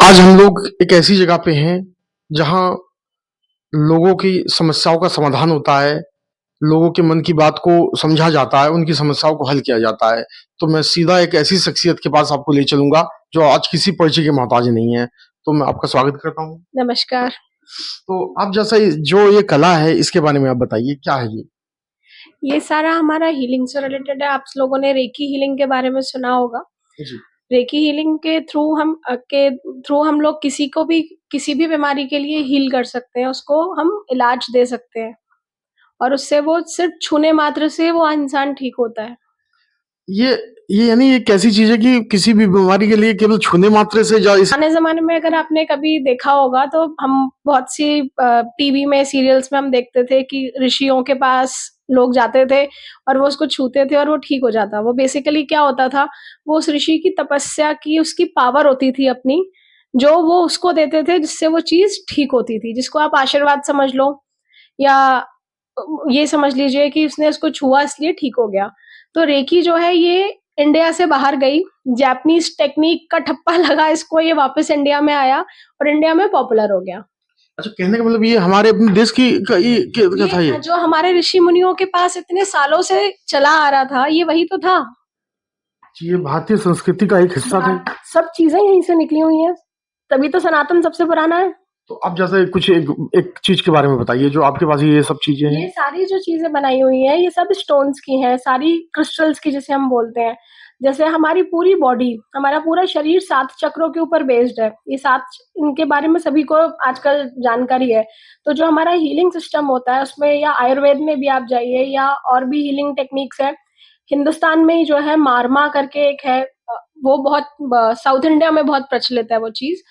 आज हम लोग एक ऐसी जगह पे हैं जहाँ लोगों की समस्याओं का समाधान होता है, लोगों के मन की बात को समझा जाता है, उनकी समस्याओं को हल किया जाता है। तो मैं सीधा एक ऐसी शख्सियत के पास आपको ले चलूँगा जो आज किसी परिचय के मोहताज नहीं है। तो मैं आपका स्वागत करता हूँ। नमस्कार। तो आप जैसा जो ये कला है इसके बारे में आप बताइए क्या है ये? ये सारा हमारा हीलिंग से रिलेटेड है। आप लोगों ने रेकी हीलिंग के बारे में सुना होगा। जी। रेकी हीलिंग के थ्रू हम लोग किसी को भी किसी भी बीमारी के लिए हील कर सकते हैं, उसको हम इलाज दे सकते हैं और उससे वो सिर्फ छूने मात्र से वो इंसान ठीक होता है। ये ये यानी ये कैसी चीज़ है कि किसी भी बीमारी के लिए केवल छूने मात्रे से पुराने ज़माने में अगर आपने कभी देखा होगा तो हम बहुत सी टीवी में, सीरियल्स में हम देखते थे कि ऋषियों के पास लोग जाते थे और वो उसको छूते थे और वो ठीक हो जाता। वो बेसिकली क्या होता था, वो उस ऋषि की तपस्या की उसकी पावर होती थी अपनी, जो वो उसको देते थे जिससे वो चीज़ ठीक होती थी। जिसको आप आशीर्वाद समझ लो या ये समझ लीजिए कि उसने उसको छुआ इसलिए ठीक हो गया। तो रेकी जो है ये इंडिया से बाहर गई, जापानीज़ टेक्नीक का ठप्पा लगा इसको, ये वापस इंडिया में आया और इंडिया में पॉपुलर हो गया। अच्छा, कहने का मतलब ये हमारे अपने देश की क्या था ये? जो हमारे ऋषि मुनियों के पास इतने सालों से चला आ रहा था, ये वही तो था। ये भारतीय संस्कृति का एक हिस्सा था। सब चीज़ें यहीं से निकली हुई हैं, तभी तो सनातन सबसे पुराना है। तो आप जैसे कुछ एक चीज़ के बारे में बताइए जो आपके पास ये सब चीज़ें हैं? ये सारी जो चीज़ें बनाई हुई हैं, ये सब स्टोन्स की हैं, सारी क्रिस्टल्स की जिसे हम बोलते हैं। जैसे हमारी पूरी बॉडी, हमारा पूरा शरीर 7 चक्रों के ऊपर बेस्ड है। ये 7 इनके बारे में सभी को आजकल जानकारी है। तो जो हमारा हीलिंग सिस्टम होता है उसमें, या आयुर्वेद में भी आप जाइए या और भी हीलिंग टेक्निक्स हैं। हिंदुस्तान में ही जो है मारमा करके एक है, वो बहुत साउथ इंडिया में बहुत प्रचलित है वो चीज़।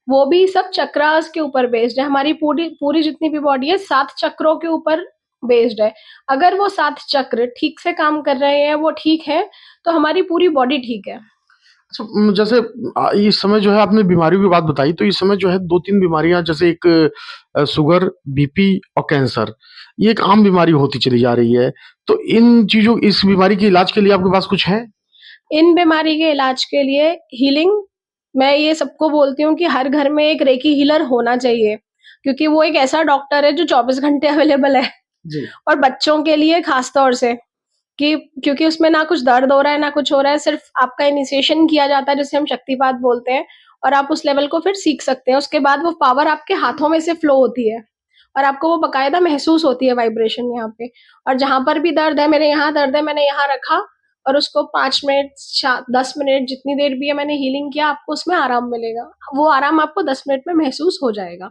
वो भी सब चक्रास के ऊपर बेस्ड है। हमारी पूरी पूरी जितनी भी बॉडी है 7 चक्रों के ऊपर बेस्ड है। अगर वो 7 चक्र ठीक से काम कर रहे हैं, वो ठीक है, तो हमारी पूरी बॉडी ठीक है। अच्छा, जैसे इस समय जो है आपने बीमारियों की बात बताई तो इस समय जो है 2-3 बीमारियाँ जैसे एक शुगर, बीपी और कैंसर, ये एक आम बीमारी होती चली जा रही है। तो इन चीज़ों इस बीमारी के इलाज के लिए आपके पास कुछ है? इन बीमारी के इलाज के लिए हीलिंग, मैं ये सबको बोलती हूँ कि हर घर में एक रेकी हीलर होना चाहिए, क्योंकि वो एक ऐसा डॉक्टर है जो 24 घंटे अवेलेबल है। जी। और बच्चों के लिए खास तौर से, कि क्योंकि उसमें ना कुछ दर्द हो रहा है, ना कुछ हो रहा है, सिर्फ आपका इनिशिएशन किया जाता है जिसे हम शक्तिपात बोलते हैं, और आप उस लेवल को फिर सीख सकते हैं। उसके बाद वो पावर आपके हाथों में से फ्लो होती है और आपको वो बाकायदा महसूस होती है वाइब्रेशन यहाँ पे। और जहाँ पर भी दर्द है, मेरे यहाँ दर्द है, मैंने यहाँ रखा और उसको 5 मिनट 10 मिनट जितनी देर भी है मैंने हीलिंग किया, आपको उसमें आराम मिलेगा। वो आराम आपको 10 मिनट में महसूस हो जाएगा।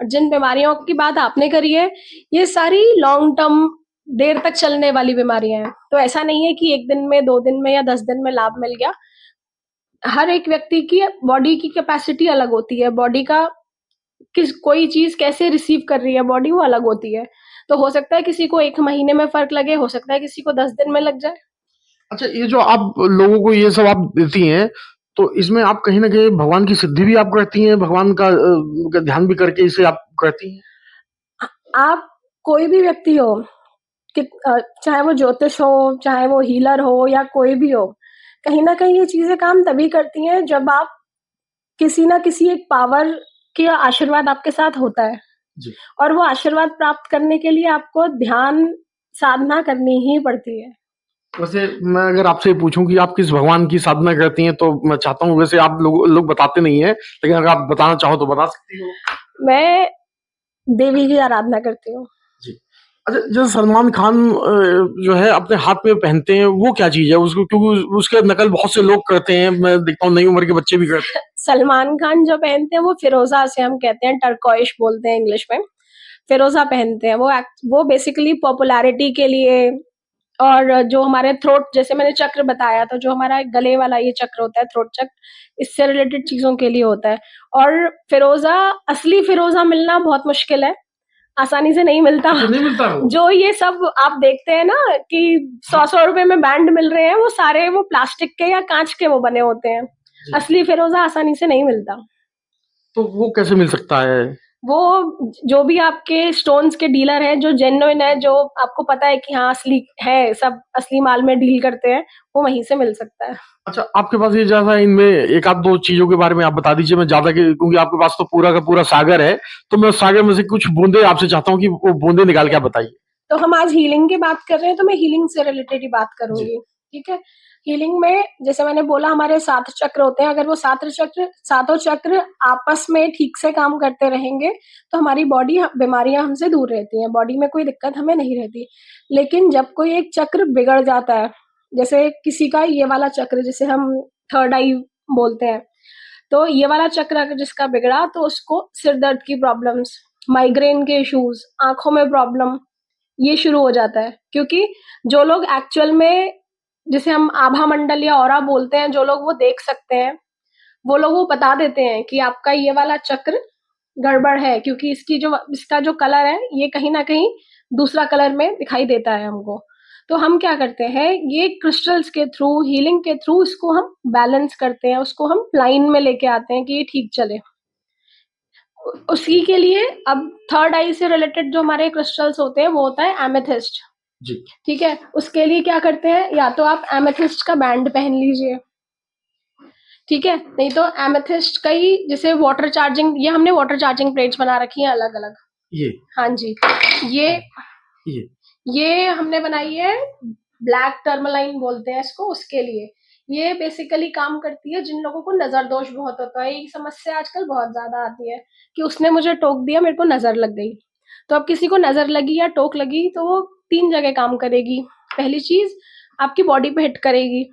और जिन बीमारियों की बात आपने करी है, ये सारी लॉन्ग टर्म, देर तक चलने वाली बीमारियां हैं। तो ऐसा नहीं है कि 1 दिन में, 2 दिन में या 10 दिन में लाभ मिल गया। हर एक व्यक्ति की बॉडी की कैपेसिटी अलग होती है, बॉडी का कोई चीज कैसे रिसीव कर रही है बॉडी, वो अलग होती है। तो हो सकता है किसी को 1 महीने में फर्क लगे, हो सकता है किसी को 10 दिन में लग जाए। अच्छा, ये जो आप लोगों को ये सब आप देती हैं, तो इसमें आप कहीं न कहीं भगवान की सिद्धि भी आप करती हैं, भगवान का ध्यान भी करके इसे आप करती हैं? आप कोई भी व्यक्ति हो, चाहे वो ज्योतिष हो, चाहे वो हीलर हो या कोई भी हो, कहीं ना कहीं ये चीजें काम तभी करती हैं जब आप किसी ना किसी एक पावर के आशीर्वाद आपके साथ होता है। जी। और वो आशीर्वाद प्राप्त करने के लिए आपको ध्यान साधना करनी ही पड़ती है। वैसे मैं अगर आपसे पूछूं कि आप किस भगवान की साधना करती हैं तो मैं चाहता हूँ, वैसे आप लोग बताते नहीं हैं, लेकिन अगर आप बताना चाहो तो बता सकती हो। मैं देवी की आराधना करती हूँ। जी। अच्छा, जैसे सलमान खान जो है अपने हाथ में पहनते हैं वो क्या चीज है उसको, क्योंकि उसके नकल बहुत से लोग करते हैं, मैं देखता हूँ नई उम्र के बच्चे भी करते हैं। सलमान खान जो पहनते हैं वो फिरोजा से हम कहते हैं, टर्कोइश बोलते हैं इंग्लिश में। फिरोजा पहनते हैं, वो बेसिकली पॉपुलैरिटी के लिए। और जो हमारे थ्रोट, जैसे मैंने चक्र बताया, तो जो हमारा गले वाला ये चक्र होता है, थ्रोट चक्र, इससे रिलेटेड चीजों के लिए होता है। और फिरोजा, असली फिरोजा मिलना बहुत मुश्किल है, आसानी से नहीं मिलता। अच्छा, नहीं मिलता वो? जो ये सब आप देखते हैं ना कि 100-100 रुपए में बैंड मिल रहे हैं, वो सारे वो प्लास्टिक के या कांच के वो बने होते हैं। असली फिरोजा आसानी से नहीं मिलता। तो वो कैसे मिल सकता है? वो जो भी आपके स्टोन्स के डीलर हैं, जो जेन्युइन है, जो आपको पता है कि हाँ असली है, सब असली माल में डील करते हैं, वो वहीं से मिल सकता है। अच्छा, आपके पास ये ज़्यादा इनमें एक आध 2 चीज़ों के बारे में आप बता दीजिए। मैं ज़्यादा के क्योंकि आपके पास तो पूरा का पूरा सागर है, तो मैं उस सागर में से कुछ बूँदें आपसे चाहता हूँ कि वो बूँदें निकाल के आप बताइए। तो हम आज हीलिंग की बात कर रहे हैं, तो मैं हीलिंग से रिलेटेड ही बात जी। करूँगी, ठीक है? हीलिंग में जैसे मैंने बोला हमारे 7 चक्र होते हैं, अगर वो 7 चक्र सातों चक्र आपस में ठीक से काम करते रहेंगे, तो हमारी बॉडी बीमारियाँ हमसे दूर रहती हैं, बॉडी में कोई दिक्कत हमें नहीं रहती। लेकिन जब कोई एक चक्र बिगड़ जाता है, जैसे किसी का ये वाला चक्र जिसे हम थर्ड आई बोलते हैं, तो ये वाला चक्र अगर जिसका बिगड़ा तो उसको सिर दर्द की प्रॉब्लम्स, माइग्रेन के इश्यूज़, आँखों में प्रॉब्लम ये शुरू हो जाता है, क्योंकि जो लोग एक्चुअल में जिसे हम आभा मंडल या ऑरा बोलते हैं, जो लोग वो देख सकते हैं, वो लोग वो बता देते हैं कि आपका ये वाला चक्र गड़बड़ है, क्योंकि इसका जो कलर है, ये कहीं न कहीं दूसरा कलर में दिखाई देता है हमको। तो हम क्या करते हैं, ये क्रिस्टल्स के थ्रू, हीलिंग के थ्रू इसको हम बैलेंस करते हैं, उसको हम लाइन में लेके आते हैं कि ये ठीक चले। उसी के लिए अब थर्ड आई से रिलेटेड जो हमारे क्रिस्टल्स होते हैं, वो होता है एमेथिस्ट। जी। ठीक है? उसके लिए क्या करते हैं, या तो आप एमेथिस्ट का बैंड पहन लीजिए, ठीक है? नहीं तो एमेथिस्ट का ही जैसे वाटर चार्जिंग, ये हमने वाटर चार्जिंग प्लेट्स बना रखी हैं अलग-अलग। ये हाँ जी। ये ये ये हमने बनाई है, ब्लैक टर्मलाइन बोलते हैं इसको, उसके लिए। ये बेसिकली काम करती है जिन लोगों को नज़र दोष बहुत होता है, ये समस्या आजकल बहुत ज़्यादा आती है कि उसने मुझे टोक दिया, मेरे को नज़र लग गई। तो अब किसी को नज़र लगी या टोक लगी तो वो 3 जगह काम करेगी। पहली चीज़ आपकी बॉडी पे हिट करेगी,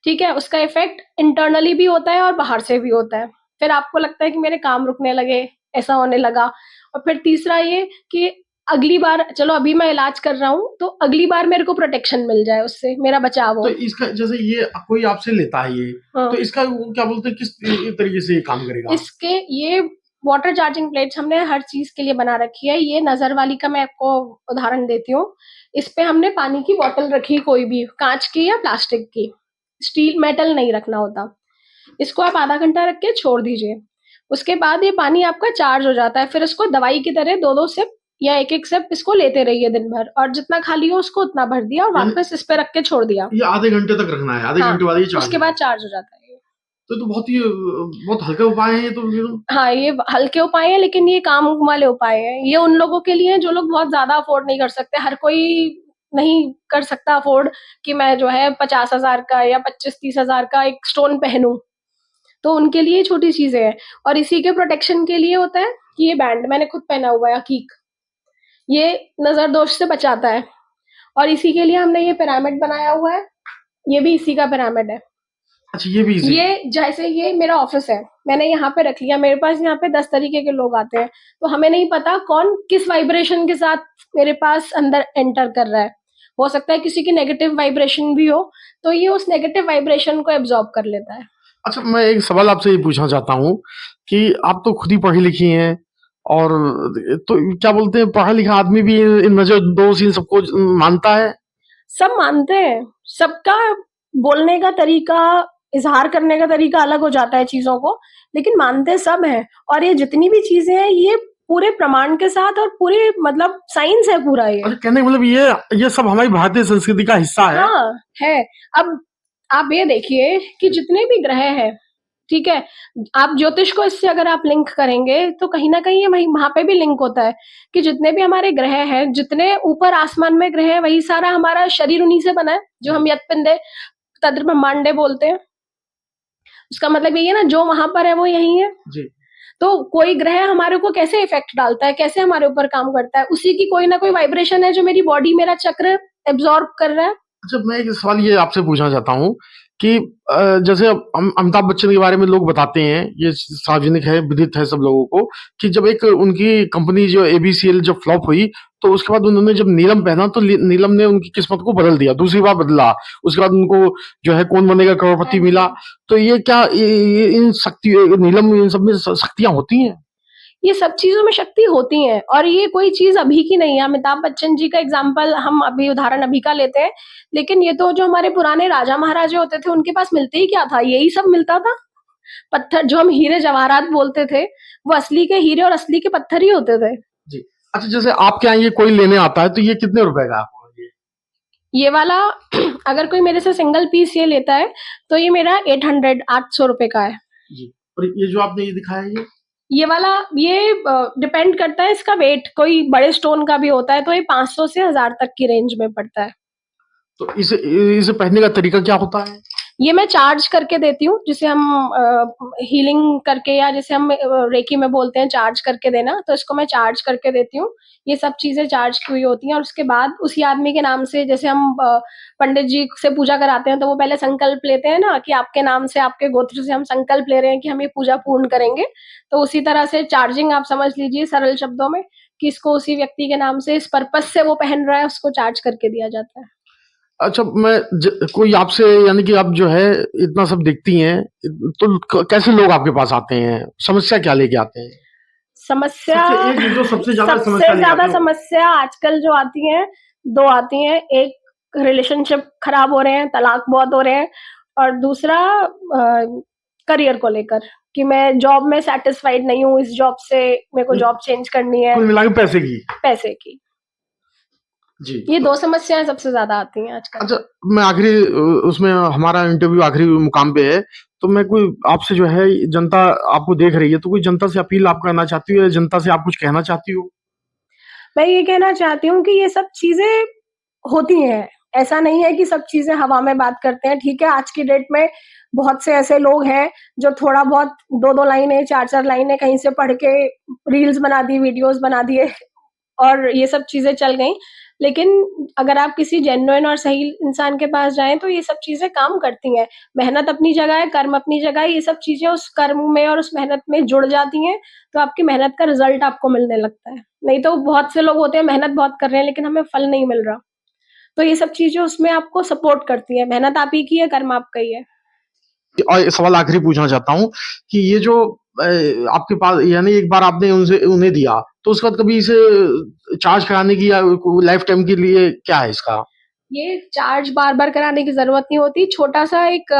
ठीक है? उसका इफ़ेक्ट इंटरनली भी होता है और बाहर से भी होता है। फिर आपको लगता है कि मेरे काम रुकने लगे, ऐसा होने लगा। और फिर तीसरा ये कि अगली बार चलो अभी मैं इलाज कर रहा हूँ, तो अगली बार मेरे को प्रोटेक्शन मिल जाए उससे, मेरा बचाव तो हो। इसका जैसे ये कोई आपसे लेता है ये, हाँ। तो इसका वो क्या बोलते हैं किस तरीके से ये काम करेगा? इसके ये वाटर चार्जिंग प्लेट्स हमने हर चीज़ के लिए बना रखी है। ये नज़र वाली का मैं आपको उदाहरण देती हूँ। इस पे हमने पानी की बॉटल रखी, कोई भी, काँच की या प्लास्टिक की। स्टील मेटल नहीं रखना होता। इसको आप आधा घंटा रख के छोड़ दीजिए। उसके बाद ये पानी आपका चार्ज हो जाता है। फिर इसको दवाई की तरह 2-2 सिप या 1-1 सिप इसको लेते रहिए दिन भर, और जितना खाली हो उसको उतना भर दिया और यानी वापस इस पे रख के छोड़ दिया। ये आधे घंटे तक रखना है, आधे हाँ, घंटे बाद ये चार्ज उसके होगा। बाद चार्ज हो जाता है ये। तो बहुत ही बहुत हल्का उपाय है ये तो। हाँ, ये हल्के उपाय हैं, लेकिन ये काम वाले उपाय हैं। ये उन लोगों के लिए हैं जो लोग बहुत ज़्यादा अफ़ोर्ड नहीं कर सकते। हर कोई नहीं कर सकता अफ़ोर्ड कि मैं जो है 50,000 का या 25-30 हज़ार का एक स्टोन पहनूँ। तो उनके लिए छोटी चीज़ें हैं। और इसी के प्रोटेक्शन के लिए होता है कि ये बैंड मैंने खुद पहना हुआ है अकीक। ये नज़र दोष से बचाता है। और इसी के लिए हमने ये पिरामिड बनाया हुआ है। ये भी इसी का पिरामिड है। अच्छा, ये भी इजी ये जैसे ये मेरा ऑफिस है, मैंने यहाँ पे रख लिया, मेरे पास यहाँ पे 10 तरीके के लोग आते हैं, तो हमें नहीं पता कौन किस वाइब्रेशन के साथ मेरे पास अंदर एंटर कर रहा है। हो सकता है किसी की नेगेटिव वाइब्रेशन भी हो, तो ये उस नेगेटिव वाइब्रेशन को एब्ज़ॉर्ब कर लेता है। अच्छा, मैं एक सवाल आपसे ये पूछना चाहता हूँ कि आप तो खुद ही पढ़ी-लिखी हैं और तो क्या बोलते हैं पढ़ा-लिखा आदमी भी इन नज़र-दोष इन सबको मानता है? सब मानते हैं, सबका बोलने का तरीका, इज़हार करने का तरीका अलग हो जाता है चीज़ों को, लेकिन मानते सब हैं। और ये जितनी भी चीज़ें हैं, ये पूरे प्रमाण के साथ और पूरे मतलब साइंस है पूरा ये। अच्छा, कहने का मतलब ये सब हमारी भारतीय संस्कृति का हिस्सा है? हाँ, है। अब आप ये देखिए कि जितने भी ग्रह हैं, ठीक है? आप ज्योतिष को इससे अगर आप लिंक करेंगे, तो कहीं न कहीं ये वहीं वहाँ पे भी लिंक होता है कि जितने भी हमारे ग्रह हैं, जितने ऊपर आसमान में ग्रह हैं, वही सारा हमारा शरीर उन्हीं से बना है, जो हम यत्पिंडे तद्र ब्रह्मांडे बोलते हैं। उसका मतलब यही है ना, जो वहाँ पर है, वो यहीं है। जी। तो कोई ग्रह हमारे को कैसे इफ़ेक्ट डालता है, कैसे हमारे ऊपर काम करता है, उसी की कोई ना कोई वाइब्रेशन है, जो मेरी बॉडी, मेरा चक्र एब्ज़ॉर्ब कर रहा है। अच्छा, मैं एक सवाल ये आपसे पूछना चाहता हूँ कि जैसे अमिताभ बच्चन के बारे में लोग बताते हैं, ये सार्वजनिक है, विदित है सब लोगों को कि जब एक उनकी कंपनी जो एबीसीएल जब फ्लॉप हुई, तो उसके बाद उन्होंने जब नीलम पहना तो नीलम ने उनकी किस्मत को बदल दिया, दूसरी बार बदला। उसके बाद उनको जो है कौन बनेगा करोड़पति हाँ मिला। जी। तो ये क्या ये इन शक्ति नीलम इन सब में शक्तियाँ होती हैं? ये सब चीज़ों में शक्ति होती है, और ये कोई चीज़ अभी की नहीं है। अमिताभ बच्चन जी का एग्ज़ाम्पल हम अभी उदाहरण अभी का लेते हैं, लेकिन ये तो जो हमारे पुराने राजा महाराजे होते थे, उनके पास मिलते ही क्या था? यही सब मिलता था। पत्थर जो हम हीरे जवाहरात बोलते थे, वो असली के हीरे और असली के पत्थर ही होते थे। जी। अच्छा, जैसे आपके यहाँ ये कोई लेने आता है तो ये कितने रुपए का है ये वाला अगर कोई मेरे से सिंगल पीस ये लेता है तो ये मेरा 800 रुपए का है। जी। और ये जो आपने ये दिखाया ये वाला ये डिपेंड करता है इसका वेट, कोई बड़े स्टोन का भी होता है तो ये 500 से 1000 तक की रेंज में पड़ता है। तो इसे पहनने का तरीका क्या होता है? ये मैं चार्ज करके देती हूँ, जिसे हम हीलिंग करके या जिसे हम रेकी में बोलते हैं चार्ज करके देना, तो इसको मैं चार्ज करके देती हूँ। ये सब चीजें चार्ज की हुई होती हैं और उसके बाद उसी आदमी के नाम से, जैसे हम पंडित जी से पूजा कराते हैं तो वो पहले संकल्प लेते हैं ना कि आपके नाम से, आपके गोत्र से हम संकल्प ले रहे हैं कि हम ये पूजा पूर्ण करेंगे। तो उसी तरह से चार्जिंग आप समझ लीजिए सरल शब्दों में, कि इसको उसी व्यक्ति के नाम से, इस पर्पज से वो पहन रहा है, उसको चार्ज करके दिया जाता है। अच्छा, कोई आपसे, यानी कि आप जो है इतना सब देखती हैं, तो कैसे लोग आपके पास आते हैं? समस्या क्या लेके आते हैं? समस्या सबसे ज्यादा समस्या आजकल जो आती है, 2 आती हैं। एक, रिलेशनशिप खराब हो रहे हैं, तलाक बहुत हो रहे हैं, और दूसरा करियर को लेकर कि मैं जॉब में सेटिस्फाइड नहीं हूँ, इस जॉब से मेरे को जॉब चेंज करनी है। कुल मिला के पैसे की। जी। ये 2 समस्याएं सबसे ज्यादा आती हैं आजकल। अच्छा, मैं आखिरी उसमें हमारा इंटरव्यू आखिरी मुकाम पे है, तो मैं कोई आपसे जो है, जनता आपको देख रही है, तो कोई जनता से अपील आप करना चाहती हो या जनता से आप कुछ कहना चाहती हो? मैं ये कहना चाहती हूँ कि ये सब चीजें होती हैं, ऐसा नहीं है कि सब चीजें हवा में बात करते हैं। ठीक है, आज की डेट में बहुत से ऐसे लोग हैं जो थोड़ा बहुत 2-2 लाइनें, 4-4 लाइनें कहीं से पढ़ के रील्स बना दी, वीडियोस बना दिए और ये सब चीजें चल गई। लेकिन अगर आप किसी जेन्युइन और सही इंसान के पास जाएं तो ये सब चीजें काम करती हैं। मेहनत अपनी जगह है, कर्म अपनी जगह है, ये सब चीजें उस कर्म में और उस मेहनत में जुड़ जाती हैं, तो आपकी मेहनत का रिजल्ट आपको मिलने लगता है। नहीं तो बहुत से लोग होते हैं मेहनत बहुत कर रहे हैं लेकिन हमें फल नहीं मिल रहा, तो ये सब चीजें उसमें आपको सपोर्ट करती है। मेहनत आप ही की है, कर्म आपका ही है। और ये सवाल आखिरी पूछना चाहता हूँ कि ये जो आपके पास, यानी एक बार आपने उन्हें दिया, तो उसके बाद कभी इसे चार्ज कराने की या लाइफ टाइम के लिए क्या है इसका? ये चार्ज बार-बार कराने की ज़रूरत नहीं होती। छोटा-सा एक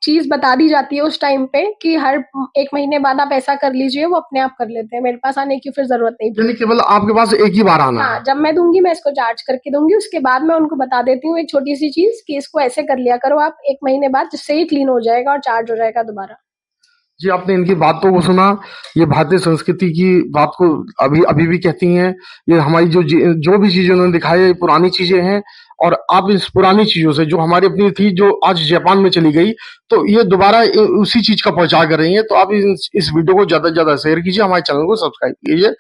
चीज़ बता दी जाती है उस टाइम पे कि हर 1 महीने बाद आप ऐसा कर लीजिए, वो अपने आप कर लेते हैं। मेरे पास आने की फिर ज़रूरत नहीं यानी पड़ती। केवल आपके पास एक ही बार आना हाँ, है? जब मैं दूँगी मैं इसको चार्ज करके दूँगी, उसके बाद मैं उनको बता देती हूँ एक छोटी-सी चीज़ कि इसको ऐसे कर लिया करो आप 1 महीने बाद, जिससे ही क्लीन हो जाएगा और चार्ज हो जाएगा दोबारा। जी, आपने इनकी बातों को सुना। ये भारतीय संस्कृति की बात को अभी अभी भी कहती हैं। ये हमारी जो भी चीज़ें उन्होंने दिखाई है, ये पुरानी चीज़ें हैं, और आप इस पुरानी चीज़ों से, जो हमारी अपनी थी, जो आज जापान में चली गई, तो ये दोबारा उसी चीज़ का प्रचार कर रही हैं। तो आप इस वीडियो को ज़्यादा से ज़्यादा शेयर कीजिए, हमारे चैनल को सब्सक्राइब कीजिए।